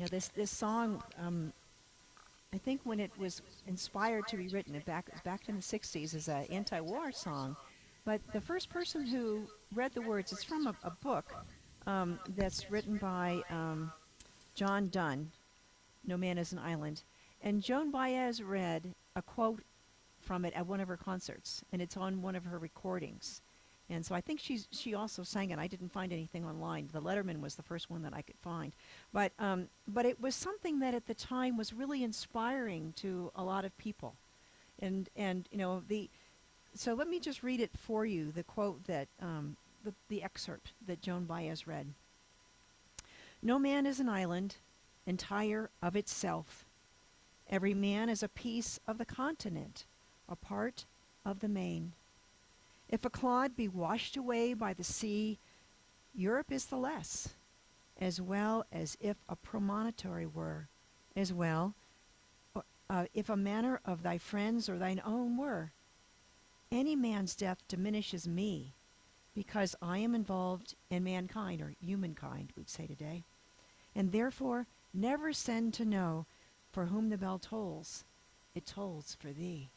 This song, I think when it was inspired to be written, back in the '60s, is an anti-war song. But the first person who read the words, it's from a book that's written by John Donne, No Man is an Island. And Joan Baez read a quote from it at one of her concerts, and it's on one of her recordings. And so I think she also sang it. I didn't find anything online. The Letterman was the first one that I could find, but it was something that at the time was really inspiring to a lot of people. And the so let me just read it for you. The quote that the excerpt that Joan Baez read. No man is an island, entire of itself. Every man is a piece of the continent, a part of the main. If a clod be washed away by the sea, Europe is the less, as well as if a promontory were, as well if a manner of thy friends or thine own were. Any man's death diminishes me, because I am involved in mankind, or humankind, we'd say today, and therefore never send to know for whom the bell tolls. It tolls for thee.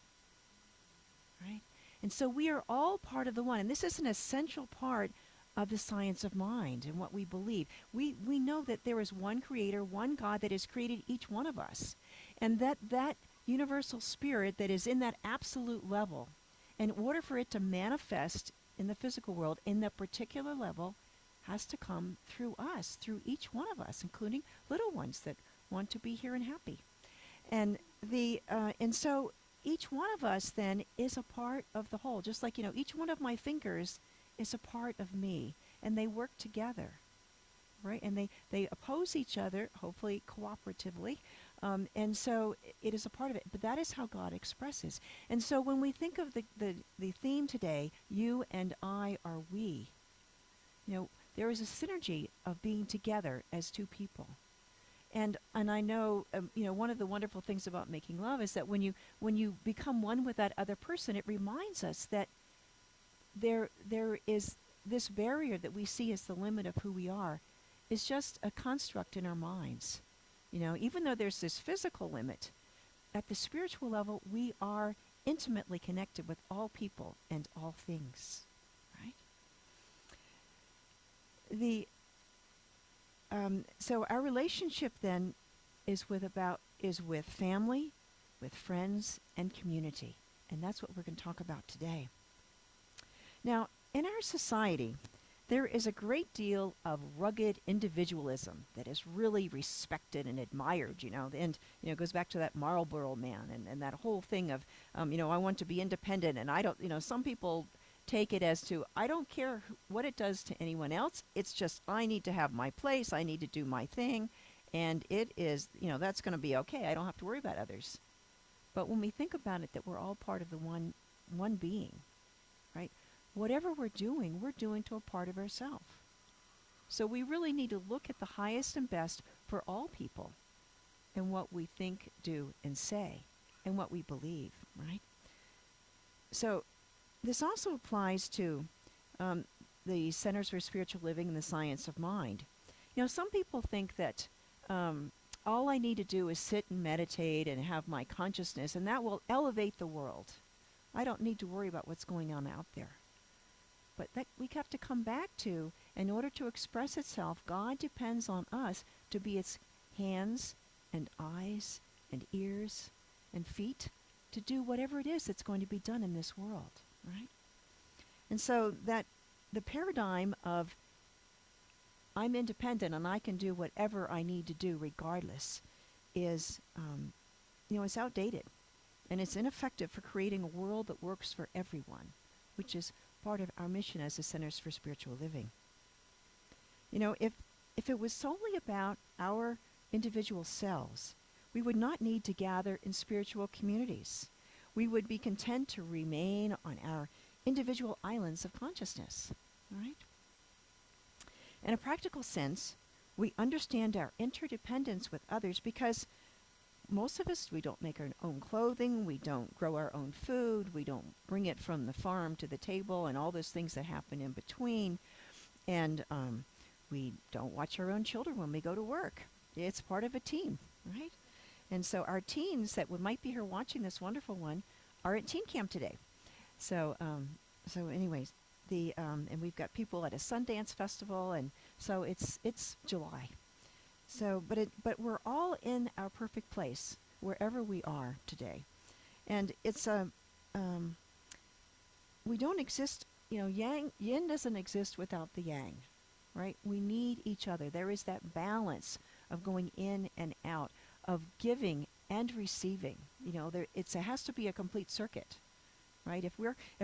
Right? And so we are all part of the one. And this is an essential part of the science of mind and what we believe. We know that there is one creator, one God that has created each one of us. And that universal spirit that is in that absolute level, in order for it to manifest in the physical world in that particular level, has to come through us, through each one of us, including little ones that want to be here and happy. And so each one of us then is a part of the whole. Just like, each one of my fingers is a part of me, and they work together, right? And they oppose each other, hopefully cooperatively. And so it is a part of it. But that is how God expresses. And so when we think of the theme today, you and I are we, there is a synergy of being together as two people. And I know, one of the wonderful things about making love is that when you become one with that other person, it reminds us that there is this barrier that we see as the limit of who we are is just a construct in our minds. Even though there's this physical limit, at the spiritual level, we are intimately connected with all people and all things, right? So our relationship then is with family, with friends, and community. And that's what we're going to talk about today. Now, in our society, there is a great deal of rugged individualism that is really respected and admired, and, it goes back to that Marlboro man and that whole thing of, I want to be independent, and I don't, some people take it as to, I don't care what it does to anyone else. It's just, I need to have my place. I need to do my thing. And it is, that's going to be okay. I don't have to worry about others. But when we think about it, that we're all part of the one being, right? Whatever we're doing to a part of ourselves. So we really need to look at the highest and best for all people and what we think, do, and say, and what we believe, right? So this also applies to the Centers for Spiritual Living and the Science of Mind. Some people think that all I need to do is sit and meditate and have my consciousness, and that will elevate the world. I don't need to worry about what's going on out there. But that we have to come back to, in order to express itself, God depends on us to be its hands and eyes and ears and feet to do whatever it is that's going to be done in this world, right? And so that the paradigm of I'm independent and I can do whatever I need to do regardless is, it's outdated. And it's ineffective for creating a world that works for everyone, which is part of our mission as the Centers for Spiritual Living. If it was solely about our individual selves, we would not need to gather in spiritual communities. We would be content to remain on our individual islands of consciousness, right? In a practical sense, we understand our interdependence with others because most of us, we don't make our own clothing, we don't grow our own food, we don't bring it from the farm to the table and all those things that happen in between. And we don't watch our own children when we go to work. it's part of a team, right? And so our teens that might be here watching this wonderful one are at teen camp today. So, anyways, and we've got people at a Sundance festival, and so it's July. So, but we're all in our perfect place wherever we are today, and it's a we don't exist. Yin doesn't exist without the yang, right? We need each other. There is that balance of going in and out, of giving and receiving. It has to be a complete circuit, right? If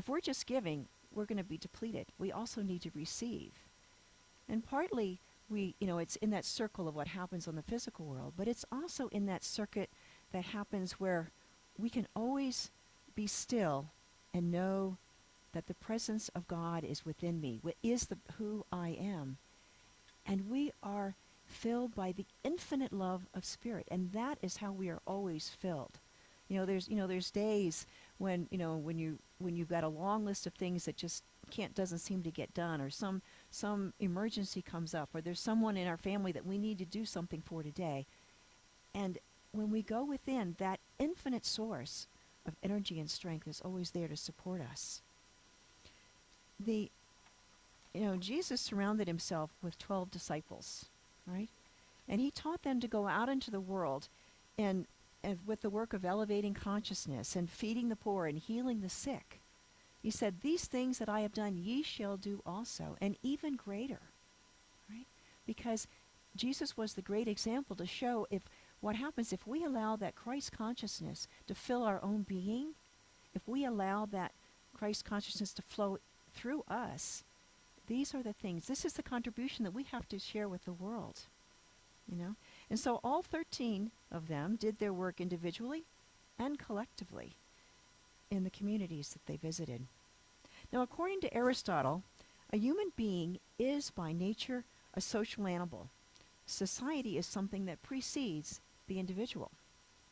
we're just giving, we're going to be depleted. We also need to receive, and partly it's in that circle of what happens on the physical world, but it's also in that circuit that happens where we can always be still and know that the presence of God is within me, is who I am. And we are filled by the infinite love of Spirit, and that is how we are always filled. There's days when you've got a long list of things that just doesn't seem to get done, or some emergency comes up, or there's someone in our family that we need to do something for today. And when we go within, that infinite source of energy and strength is always there to support us. Jesus surrounded himself with 12 disciples, right? And he taught them to go out into the world and with the work of elevating consciousness and feeding the poor and healing the sick. He said, "These things that I have done, ye shall do also, and even greater," right? Because Jesus was the great example to show what happens if we allow that Christ consciousness to fill our own being, if we allow that Christ consciousness to flow through us. These are the things. This is the contribution that we have to share with the world, And so all 13 of them did their work individually and collectively in the communities that they visited. Now, according to Aristotle, a human being is by nature a social animal. Society is something that precedes the individual,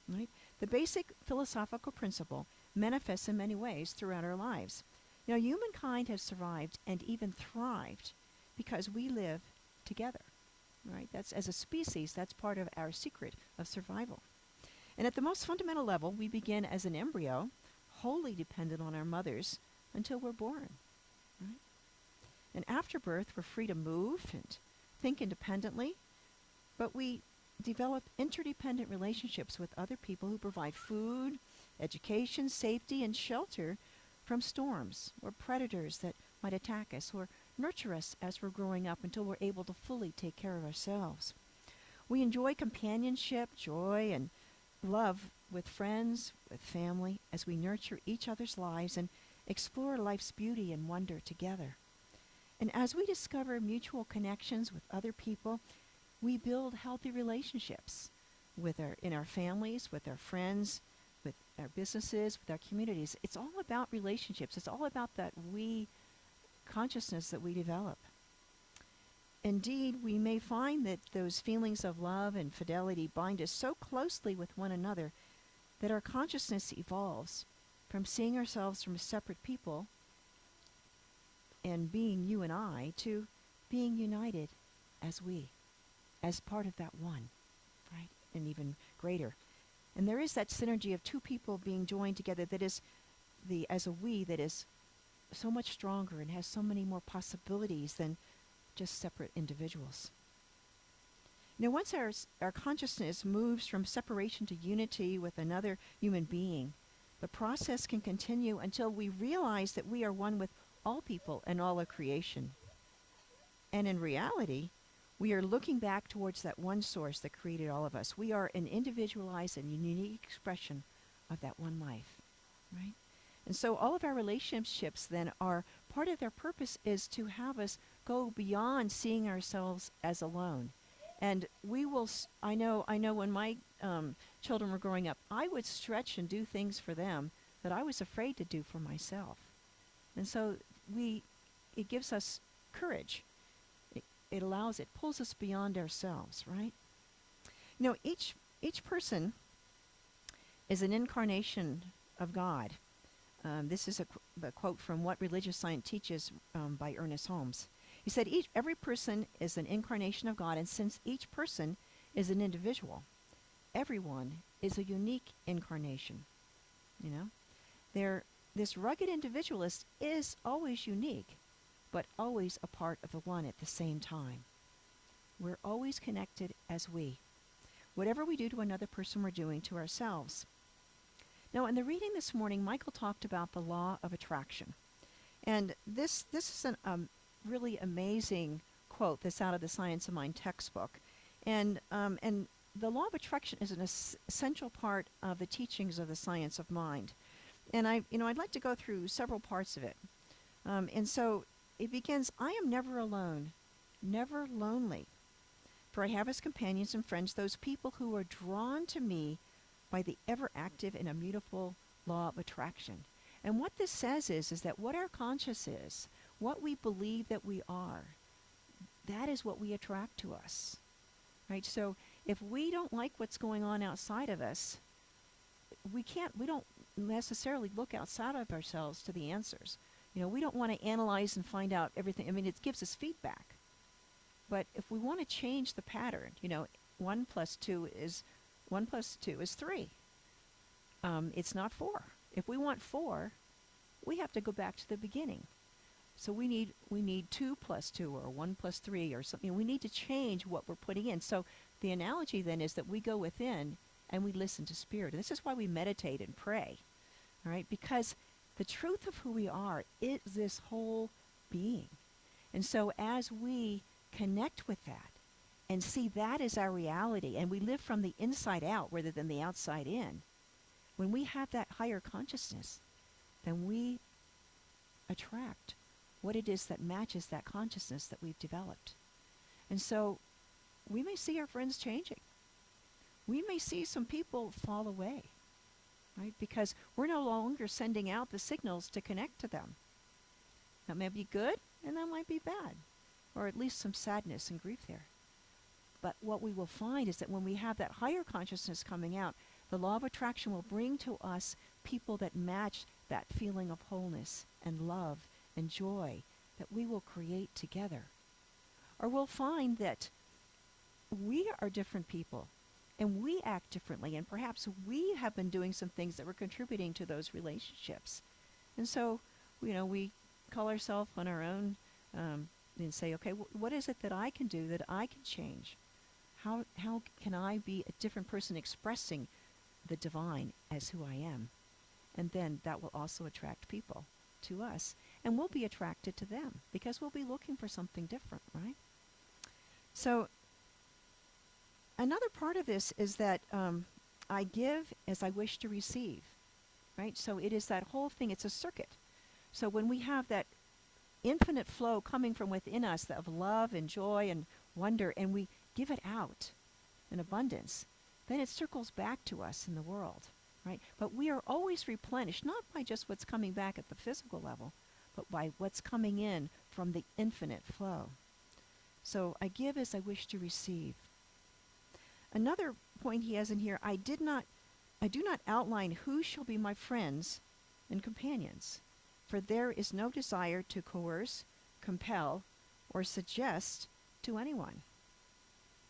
right? The basic philosophical principle manifests in many ways throughout our lives. Humankind has survived and even thrived because we live together, right? That's, as a species, that's part of our secret of survival. And at the most fundamental level, we begin as an embryo, wholly dependent on our mothers until we're born, right? And after birth, we're free to move and think independently, but we develop interdependent relationships with other people who provide food, education, safety, and shelter from storms or predators that might attack us or nurture us as we're growing up until we're able to fully take care of ourselves. We enjoy companionship, joy, and love with friends, with family, as we nurture each other's lives and explore life's beauty and wonder together. And as we discover mutual connections with other people, we build healthy relationships in our families, with our friends, with our businesses, with our communities. It's all about relationships. It's all about that we consciousness that we develop. Indeed, we may find that those feelings of love and fidelity bind us so closely with one another that our consciousness evolves from seeing ourselves from separate people and being you and I to being united as we, as part of that one, right? And even greater. And there is that synergy of two people being joined together that is as a we that is so much stronger and has so many more possibilities than just separate individuals. Once our consciousness moves from separation to unity with another human being, the process can continue until we realize that we are one with all people and all of creation. And in reality, we are looking back towards that one source that created all of us. We are an individualized and unique expression of that one life, right? And so all of our relationships then are part of their purpose is to have us go beyond seeing ourselves as alone. And we will, I know when my children were growing up, I would stretch and do things for them that I was afraid to do for myself. And so it gives us courage. It pulls us beyond ourselves, right? Each person is an incarnation of God. This is a quote from What Religious Science Teaches by Ernest Holmes. He said, every person is an incarnation of God, and since each person is an individual. Everyone is a unique incarnation. You know, this rugged individualist is always unique, but always a part of the one at the same time. We're always connected as we. Whatever we do to another person, we're doing to ourselves. Now, in the reading this morning, Michael talked about the law of attraction. And this is a really amazing quote that's out of the Science of Mind textbook. And the law of attraction is an essential part of the teachings of the science of mind. And I'd like to go through several parts of it. And so it begins, I am never alone, never lonely. For I have as companions and friends those people who are drawn to me by the ever active and immutable law of attraction. And what this says is that what our conscious is, what we believe that we are, that is what we attract to us. Right? So if we don't like what's going on outside of us, we don't necessarily look outside of ourselves to the answers. We don't want to analyze and find out everything. I mean, it gives us feedback. But if we want to change the pattern, 1 plus 2 is 3. It's not 4. If we want 4, we have to go back to the beginning. So we need 2 plus 2 or 1 plus 3 or something. We need to change what we're putting in. So the analogy then is that we go within and we listen to Spirit. And this is why we meditate and pray, all right? Because the truth of who we are is this whole being. And so as we connect with that and see that as our reality, and we live from the inside out rather than the outside in, when we have that higher consciousness, then we attract what it is that matches that consciousness that we've developed. And so we may see our friends changing. We may see some people fall away, right? Because we're no longer sending out the signals to connect to them. That may be good, and that might be bad, or at least some sadness and grief there. But what we will find is that when we have that higher consciousness coming out, the law of attraction will bring to us people that match that feeling of wholeness and love and joy that we will create together. Or we'll find that we are different people and we act differently, and perhaps we have been doing some things that were contributing to those relationships. And so, we call ourselves on our own and say, okay, what is it that I can do that I can change? How can I be a different person expressing the divine as who I am? And then that will also attract people to us, and we'll be attracted to them because we'll be looking for something different, right? So another part of this is that I give as I wish to receive, right? So it is that whole thing. It's a circuit. So when we have that infinite flow coming from within us of love and joy and wonder, and we give it out in abundance, then it circles back to us in the world, right? But we are always replenished, not by just what's coming back at the physical level, but by what's coming in from the infinite flow. So I give as I wish to receive. Another point he has in here, I do not outline who shall be my friends and companions, for there is no desire to coerce, compel, or suggest to anyone.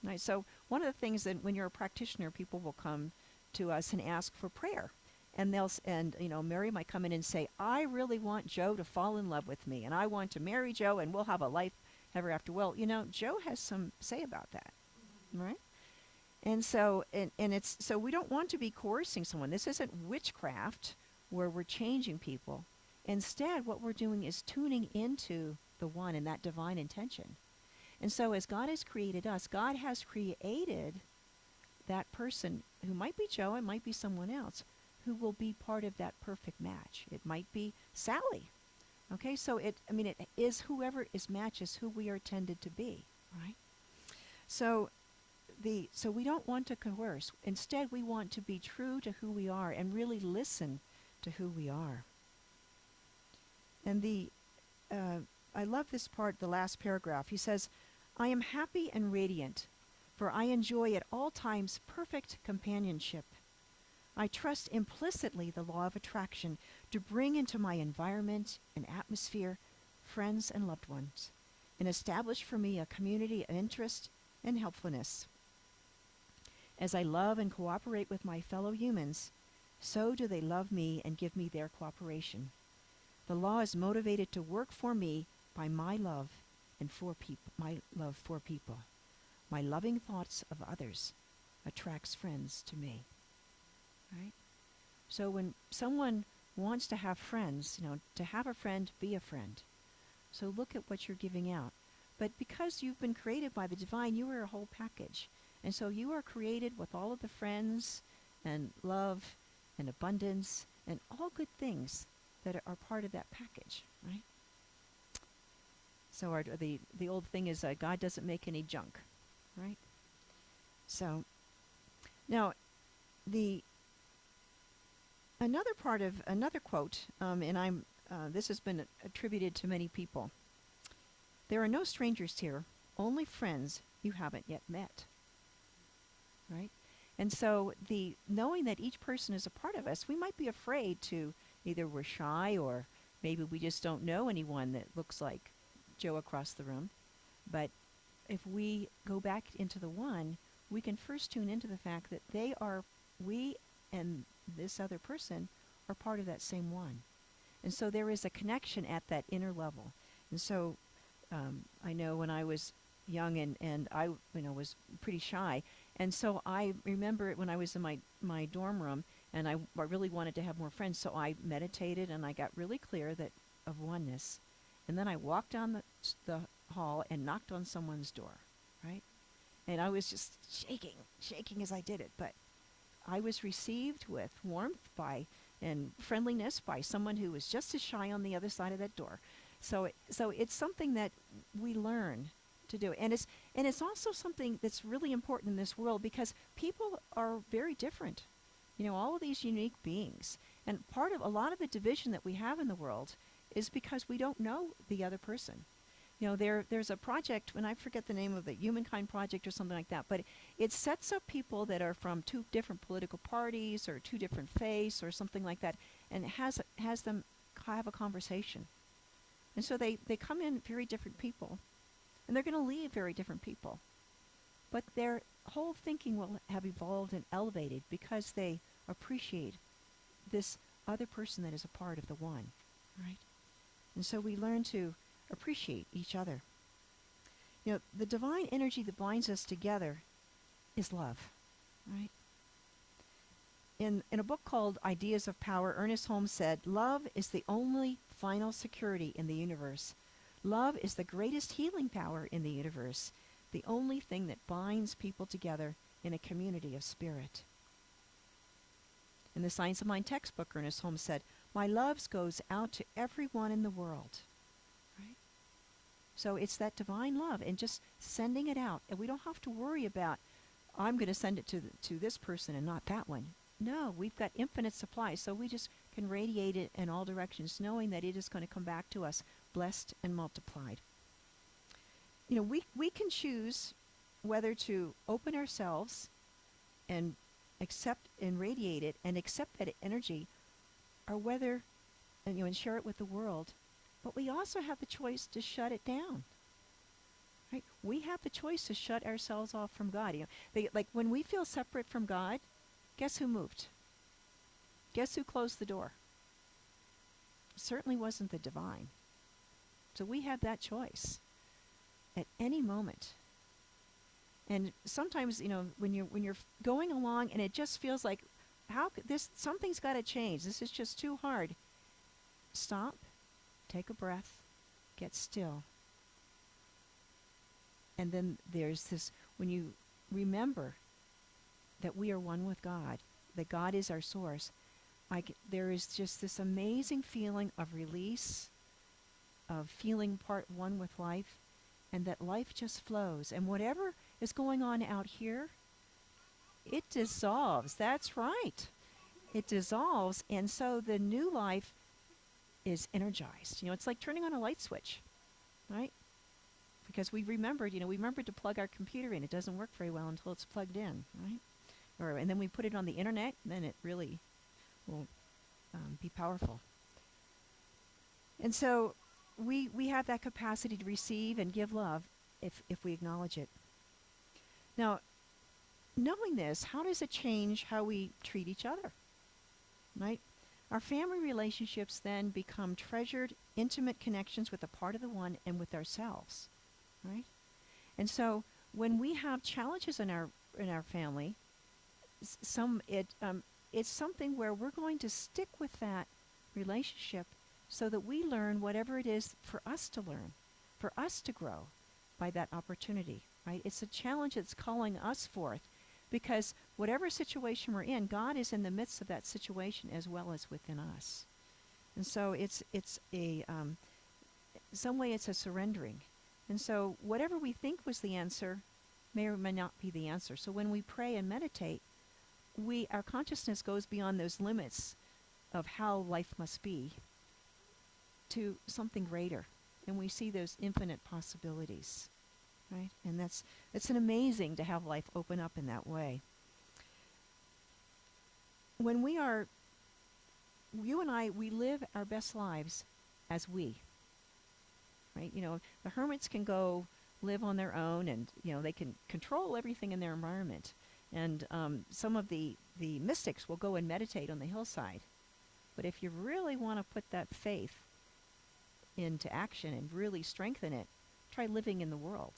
Right? So one of the things that when you're a practitioner, people will come to us and ask for prayer. And Mary might come in and say, I really want Joe to fall in love with me, and I want to marry Joe, and we'll have a life ever after. Well, Joe has some say about that, right? And so, so we don't want to be coercing someone. This isn't witchcraft where we're changing people. Instead, what we're doing is tuning into the one and that divine intention. And so as God has created us, God has created that person who might be Joe, it might be someone else, who will be part of that perfect match. It might be Sally. Okay, so it is whoever is matches who we are tended to be, right? So we don't want to coerce. Instead, we want to be true to who we are and really listen to who we are. And I love this part, the last paragraph. He says, I am happy and radiant, for I enjoy at all times perfect companionship. I trust implicitly the law of attraction to bring into my environment and atmosphere friends and loved ones, and establish for me a community of interest and helpfulness. As I love and cooperate with my fellow humans, so do they love me and give me their cooperation. The law is motivated to work for me by my love and for people, my love for people. My loving thoughts of others attracts friends to me. Right? So when someone wants to have friends, to have a friend, be a friend. So look at what you're giving out. But because you've been created by the divine, you are a whole package. And so you are created with all of the friends and love and abundance and all good things that are part of that package, right? So the old thing is God doesn't make any junk, right? So now the another quote, and this has been attributed to many people. There are no strangers here, only friends you haven't yet met. Right? And so the knowing that each person is a part of us, we might be afraid to either we're shy or maybe we just don't know anyone that looks like Joe across the room. But if we go back into the one, we can first tune into the fact that we and this other person are part of that same one. And so there is a connection at that inner level. And so I know when I was young and I was pretty shy. And so I remember it when I was in my dorm room and I really wanted to have more friends. So I meditated and I got really clear that of oneness. And then I walked down the hall and knocked on someone's door, right? And I was just shaking as I did it. But I was received with warmth and friendliness by someone who was just as shy on the other side of that door. So it's something that we learn to do, and it's also something that's really important in this world because people are very different. All of these unique beings, and part of a lot of the division that we have in the world is because we don't know the other person. There's a project, and I forget the name of the Humankind Project or something like that, but it sets up people that are from two different political parties or two different faiths or something like that, and it has them have a conversation. And so they come in very different people, and they're going to leave very different people. But their whole thinking will have evolved and elevated because they appreciate this other person that is a part of the one, right? And so we learn to appreciate each other. The divine energy that binds us together is love, right? In a book called Ideas of Power, Ernest Holmes said, "Love is the only final security in the universe. Love is the greatest healing power in the universe, the only thing that binds people together in a community of spirit." In the Science of Mind textbook, Ernest Holmes said, "My love goes out to everyone in the world." Right? So it's that divine love and just sending it out. And we don't have to worry about, I'm going to send it to this person and not that one. No, we've got infinite supply, so we just can radiate it in all directions, knowing that it is going to come back to us blessed and multiplied. We can choose whether to open ourselves and accept and radiate it and accept that energy, or whether and share it with the world. But we also have the choice to shut it down. Right? We have the choice to shut ourselves off from God. Like when we feel separate from God, guess who moved? Guess who closed the door? It certainly wasn't the divine. So we have that choice at any moment. And sometimes, when you're going along and it just feels like, something's got to change. This is just too hard. Stop, take a breath, get still. And then there's this, when you remember that we are one with God, that God is our source, there is just this amazing feeling of release, of feeling part one with life, and that life just flows. And whatever is going on out here, it dissolves. That's right. It dissolves, and so the new life is energized. It's like turning on a light switch, right? Because we remembered to plug our computer in. It doesn't work very well until it's plugged in, right? And then we put it on the internet, and then it really will be powerful. And so we have that capacity to receive and give love if we acknowledge it. Now, knowing this, how does it change how we treat each other? Right? Our family relationships then become treasured, intimate connections with a part of the one and with ourselves. Right? And so when we have challenges in our family, it's something where we're going to stick with that relationship so that we learn whatever it is for us to learn, for us to grow by that opportunity, right? It's a challenge that's calling us forth because whatever situation we're in, God is in the midst of that situation as well as within us. And so it's a some way it's a surrendering. And so whatever we think was the answer may or may not be the answer. So when we pray and meditate, our consciousness goes beyond those limits of how life must be to something greater, and we see those infinite possibilities, right? And it's an amazing to have life open up in that way. When you and I, we live our best lives as we, right? The hermits can go live on their own, and they can control everything in their environment. And some of the mystics will go and meditate on the hillside. But if you really want to put that faith into action and really strengthen it, try living in the world.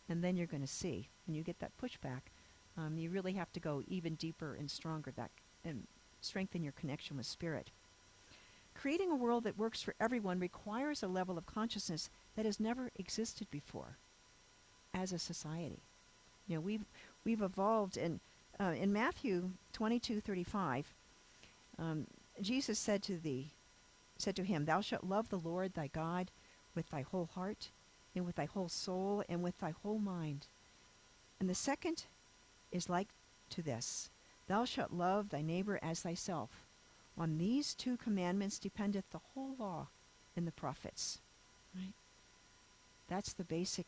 And then you're going to see, when you get that pushback, you really have to go even deeper and stronger and strengthen your connection with spirit. Creating a world that works for everyone requires a level of consciousness that has never existed before as a society. We've evolved, and in Matthew 22:35, Jesus said to him, "Thou shalt love the Lord thy God with thy whole heart, and with thy whole soul, and with thy whole mind. And the second is like to this: Thou shalt love thy neighbor as thyself. On these two commandments dependeth the whole law and the prophets." Right? That's the basic,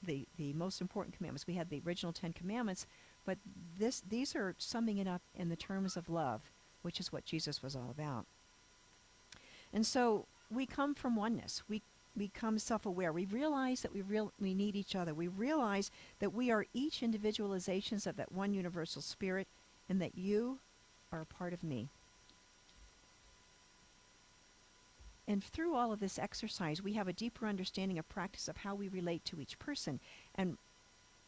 the most important commandments. We had the original 10 commandments, but these are summing it up in the terms of love, which is what Jesus was all about. And so we come from oneness. We become self-aware. We realize that we need each other. We realize that we are each individualizations of that one universal spirit, and that you are a part of me. And through all of this exercise, we have a deeper understanding of practice of how we relate to each person, and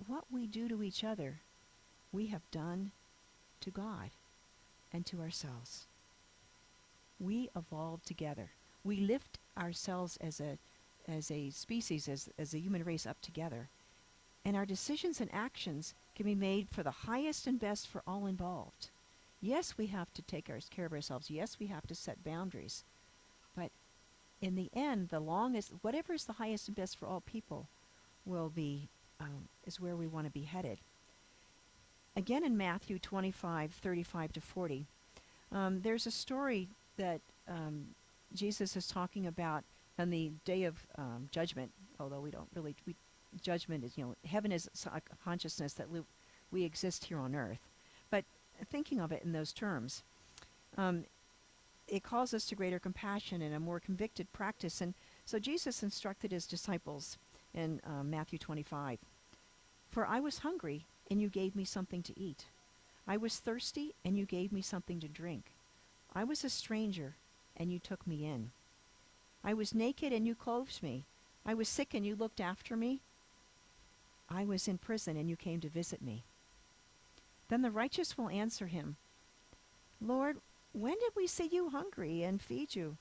what we do to each other, we have done to God and to ourselves. We evolve together. We lift ourselves as a species, as a human race up together. And our decisions and actions can be made for the highest and best for all involved. Yes, we have to take care of ourselves. Yes, we have to set boundaries. But in the end, whatever is the highest and best for all people will be, is where we want to be headed. Again, in Matthew 25:35-40, there's a story that Jesus is talking about on the day of judgment, although judgment is, heaven is a consciousness that we exist here on earth. But thinking of it in those terms, it calls us to greater compassion and a more convicted practice. And so Jesus instructed his disciples in Matthew 25, "For I was hungry, and you gave me something to eat. I was thirsty, and you gave me something to drink. I was a stranger, and you took me in. I was naked, and you clothed me. I was sick, and you looked after me. I was in prison, and you came to visit me." Then the righteous will answer him, "Lord, when did we see you hungry and feed you,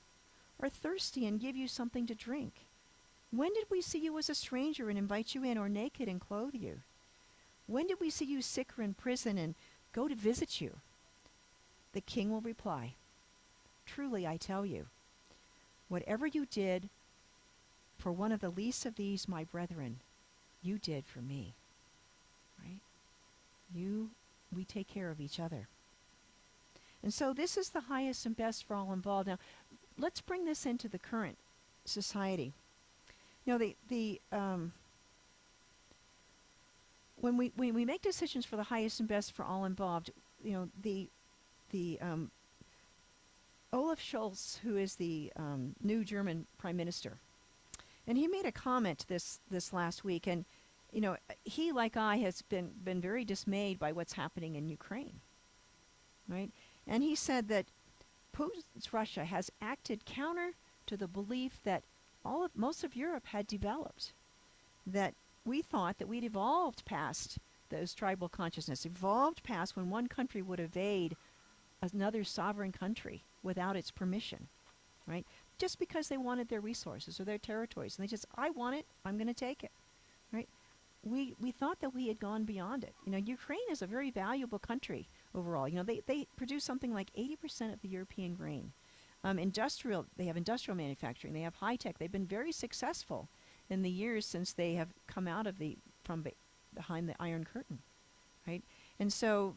or thirsty and give you something to drink? When did we see you as a stranger and invite you in, or naked and clothe you? When did we see you sick or in prison and go to visit you?" The king will reply, "Truly I tell you, whatever you did for one of the least of these my brethren, you did for me." Right? We take care of each other. And so this is the highest and best for all involved. Now, let's bring this into the current society. When we make decisions for the highest and best for all involved, the Olaf Scholz, who is the new German prime minister, and he made a comment this last week, and he, like I, has been very dismayed by what's happening in Ukraine, right? And he said that Putin's Russia has acted counter to the belief that most of Europe had developed. That we thought that we'd evolved past those tribal consciousness, evolved past when one country would invade another sovereign country without its permission, right? Just because they wanted their resources or their territories, and they just, I want it, I'm going to take it, right? We thought that we had gone beyond it. Ukraine is a very valuable country overall. They produce something like 80% of the European grain. They have industrial manufacturing. They have high tech. They've been very successful in the years since they have come out of behind the Iron Curtain, right? And so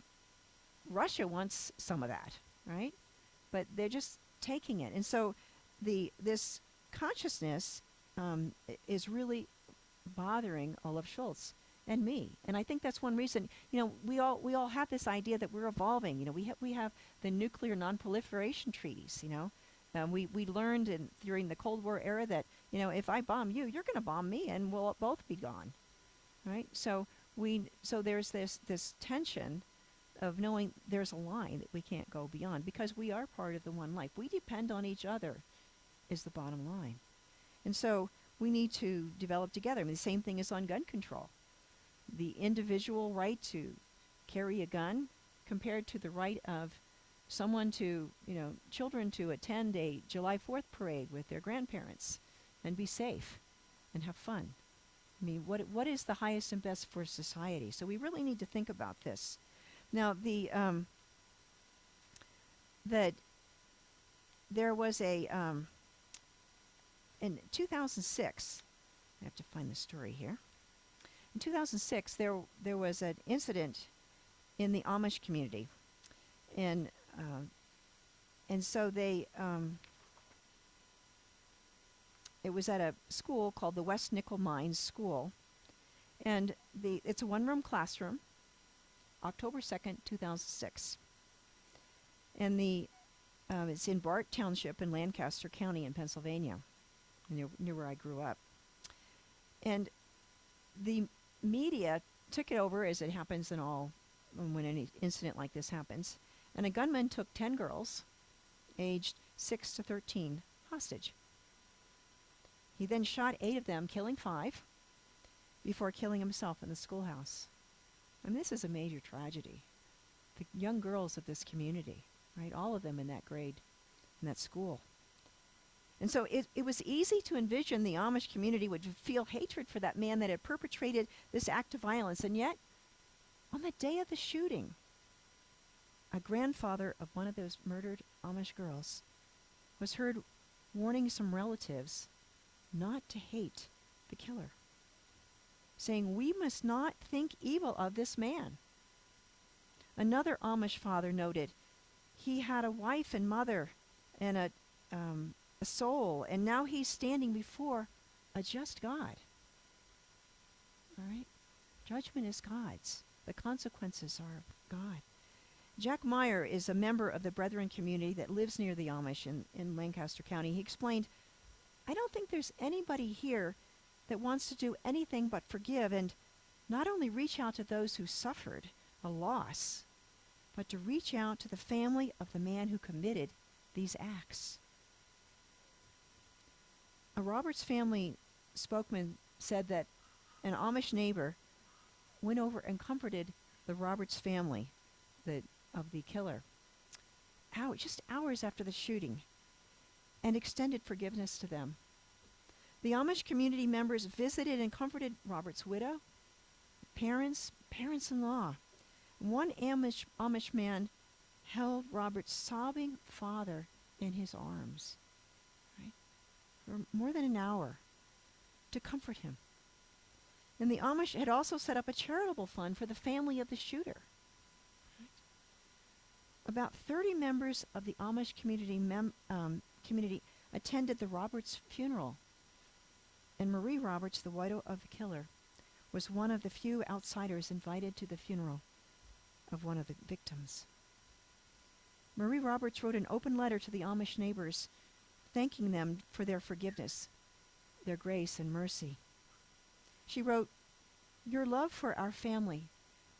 Russia wants some of that, right? But they're just taking it. And so this consciousness is really bothering Olaf Scholz and me. And I think that's one reason. We all have this idea that we're evolving. We have the nuclear non-proliferation treaties. We learned during the Cold War era that if I bomb you, you're going to bomb me, and we'll both be gone, right? So there's this tension of knowing there's a line that we can't go beyond because we are part of the one life. We depend on each other, is the bottom line. And so we need to develop together. The same thing is on gun control. The individual right to carry a gun compared to the right of someone children to attend a July 4th parade with their grandparents and be safe and have fun. What is the highest and best for society? So we really need to think about this. Now, that there was in 2006, I have to find the story here. In 2006, there was an incident in the Amish community, and so it was at a school called the West Nickel Mines School, and it's a one-room classroom. October 2nd, 2006. And it's in Bart Township in Lancaster County in Pennsylvania, near where I grew up. And the media took it over, as it happens when any incident like this happens. And a gunman took 10 girls, aged 6 to 13, hostage. He then shot 8 of them, killing 5, before killing himself in the schoolhouse. This is a major tragedy. The young girls of this community, right? All of them in that grade, in that school. And so it was easy to envision the Amish community would feel hatred for that man that had perpetrated this act of violence. And yet, on the day of the shooting, a grandfather of one of those murdered Amish girls was heard warning some relatives not to hate the killer, saying, "We must not think evil of this man." Another Amish father noted, he had a wife and mother and a soul, and now he's standing before a just God. All right? Judgment is God's. The consequences are of God. Jack Meyer is a member of the Brethren community that lives near the Amish in Lancaster County. He explained, "I don't think there's anybody here that wants to do anything but forgive and not only reach out to those who suffered a loss, but to reach out to the family of the man who committed these acts." A Roberts family spokesman said that an Amish neighbor went over and comforted the Roberts family of the killer just hours after the shooting and extended forgiveness to them. The Amish community members visited and comforted Robert's widow, parents-in-law. One Amish man held Robert's sobbing father in his arms, right, for more than an hour to comfort him. And the Amish had also set up a charitable fund for the family of the shooter. Right? About 30 members of the Amish community attended the Roberts funeral. And Marie Roberts, the widow of the killer, was one of the few outsiders invited to the funeral of one of the victims. Marie Roberts wrote an open letter to the Amish neighbors, thanking them for their forgiveness, their grace and mercy. She wrote, Your love for our family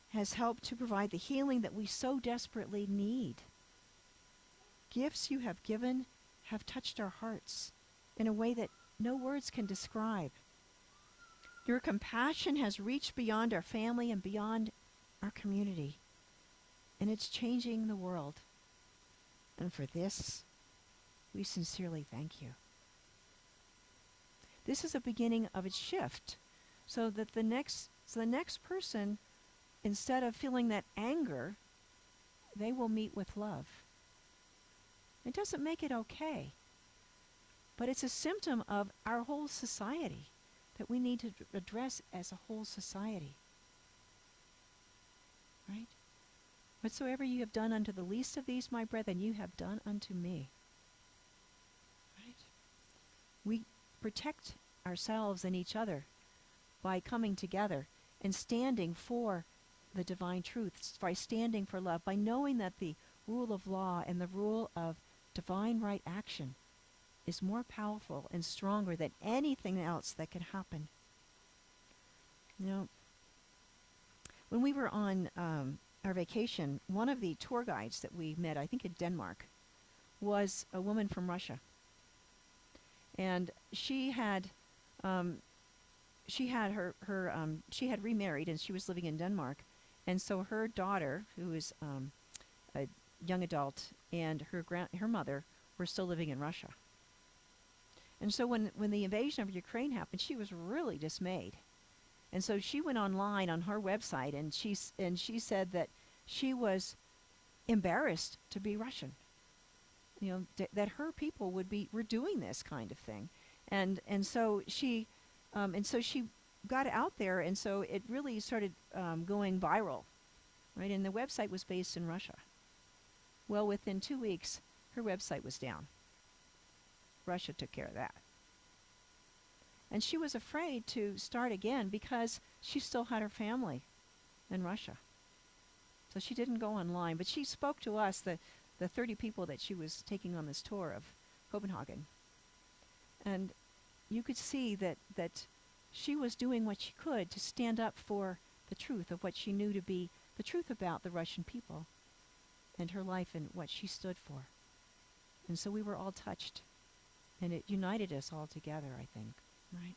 has helped to provide the healing that we so desperately need. Gifts you have given have touched our hearts in a way that no words can describe. Your compassion has reached beyond our family and beyond our community, and it's changing the world. And for this, we sincerely thank you. This is a beginning of a shift, so that the next person, instead of feeling that anger, they will meet with love. It doesn't make it okay, but it's a symptom of our whole society that we need to address as a whole society. Right? Whatsoever you have done unto the least of these, my brethren, you have done unto me. Right? We protect ourselves and each other by coming together and standing for the divine truths, by standing for love, by knowing that the rule of law and the rule of divine right action is more powerful and stronger than anything else that can happen. You know, when we were on our vacation, one of the tour guides that we met, I think in Denmark, was a woman from Russia. And she had remarried, and she was living in Denmark. And so her daughter, who is a young adult, and her mother were still living in Russia. And so when the invasion of Ukraine happened, she was really dismayed. And so she went online on her website, and she said that she was embarrassed to be Russian. You know, that her people were doing this kind of thing, and so she got out there, and so it really started going viral, right? And the website was based in Russia. Well, within 2 weeks, her website was down. Russia took care of that. And she was afraid to start again because she still had her family in Russia. So she didn't go online, but she spoke to us, the 30 people that she was taking on this tour of Copenhagen. And you could see that she was doing what she could to stand up for the truth of what she knew to be the truth about the Russian people and her life and what she stood for. And so we were all touched, and it united us all together, I think, right?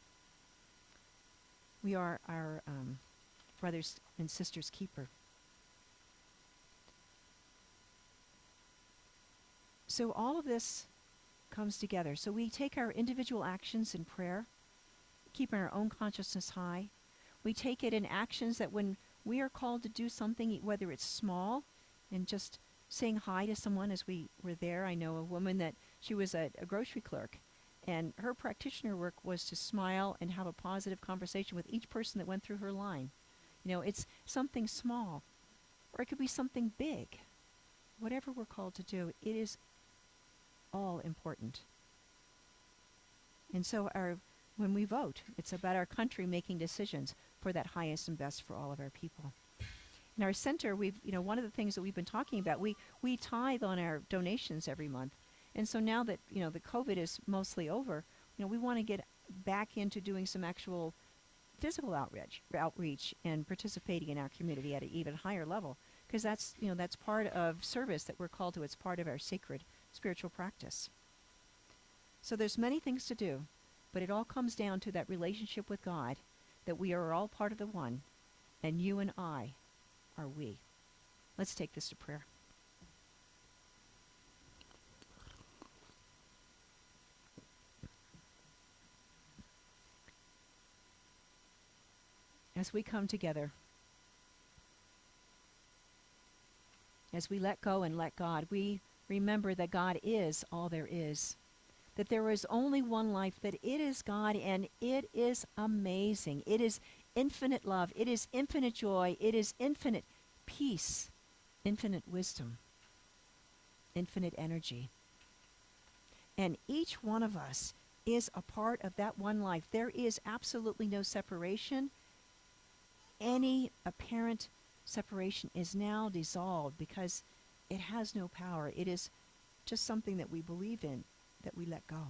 We are our brothers and sisters' keeper. So all of this comes together. So we take our individual actions in prayer, keeping our own consciousness high. We take it in actions that when we are called to do something, whether it's small, and just saying hi to someone as we were there. I know a woman that she was a grocery clerk, and her practitioner work was to smile and have a positive conversation with each person that went through her line. You know, it's something small, or it could be something big. Whatever we're called to do, it is all important. And so when we vote, it's about our country making decisions for that highest and best for all of our people. In our center, one of the things that we've been talking about, we tithe on our donations every month. And so now that, the COVID is mostly over, we want to get back into doing some actual physical outreach and participating in our community at an even higher level. Because that's part of service that we're called to. It's part of our sacred spiritual practice. So there's many things to do, but it all comes down to that relationship with God, that we are all part of the one, and you and I are we. Let's take this to prayer. As we come together, as we let go and let God, we remember that God is all there is, that there is only one life, that it is God, and it is amazing. It is infinite love. It is infinite joy. It is infinite peace, infinite wisdom, infinite energy. And each one of us is a part of that one life. There is absolutely no separation. Any apparent separation is now dissolved because it has no power. It is just something that we believe in, that we let go.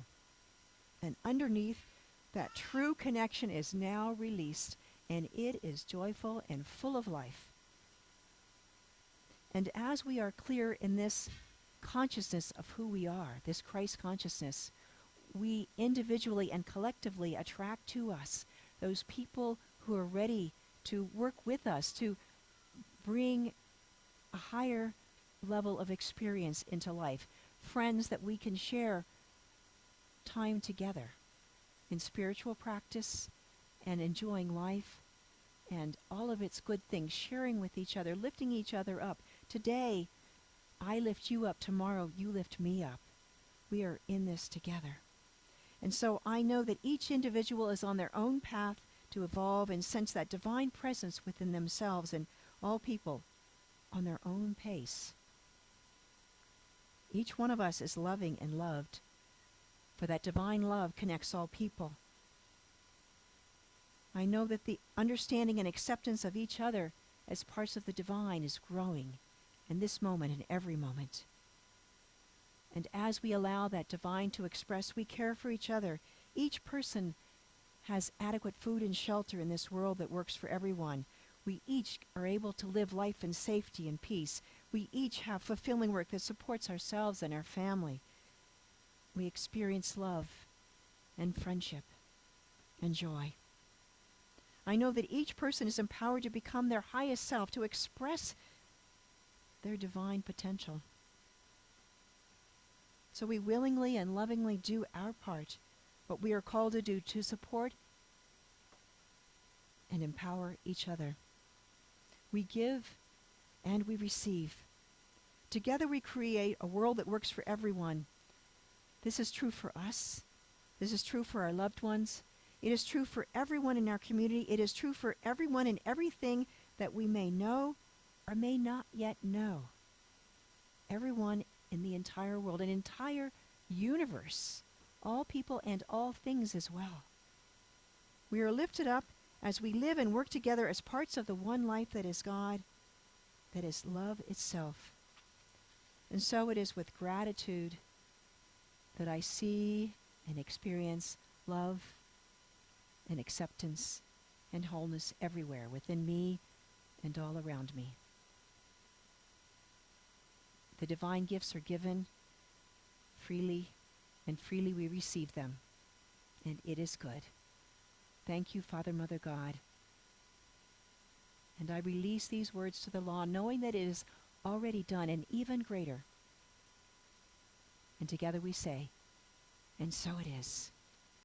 And underneath, that true connection is now released, and it is joyful and full of life. And as we are clear in this consciousness of who we are, this Christ consciousness, we individually and collectively attract to us those people who are ready to work with us to bring a higher level of experience into life, friends that we can share time together in spiritual practice and enjoying life and all of its good things, sharing with each other, lifting each other up. Today, I lift you up. Tomorrow, you lift me up. We are in this together. And so I know that each individual is on their own path to evolve and sense that divine presence within themselves, and all people on their own pace. Each one of us is loving and loved, for that divine love connects all people. I know that the understanding and acceptance of each other as parts of the divine is growing in this moment and every moment. And as we allow that divine to express, we care for each other. Each person has adequate food and shelter in this world that works for everyone. We each are able to live life in safety and peace. We each have fulfilling work that supports ourselves and our family. We experience love and friendship and joy. I know that each person is empowered to become their highest self, to express their divine potential. So we willingly and lovingly do our part, what we are called to do, to support and empower each other. We give and we receive. Together we create a world that works for everyone. This is true for us. This is true for our loved ones. It is true for everyone in our community. It is true for everyone and everything that we may know or may not yet know. Everyone in the entire world, an entire universe, all people and all things as well. We are lifted up as we live and work together as parts of the one life that is God, that is love itself. And so it is with gratitude that I see and experience love and acceptance and wholeness everywhere within me and all around me. The divine gifts are given freely, and freely we receive them, and it is good. Thank you, Father, Mother, God. And I release these words to the law, knowing that it is already done and even greater. And together we say, and so it is.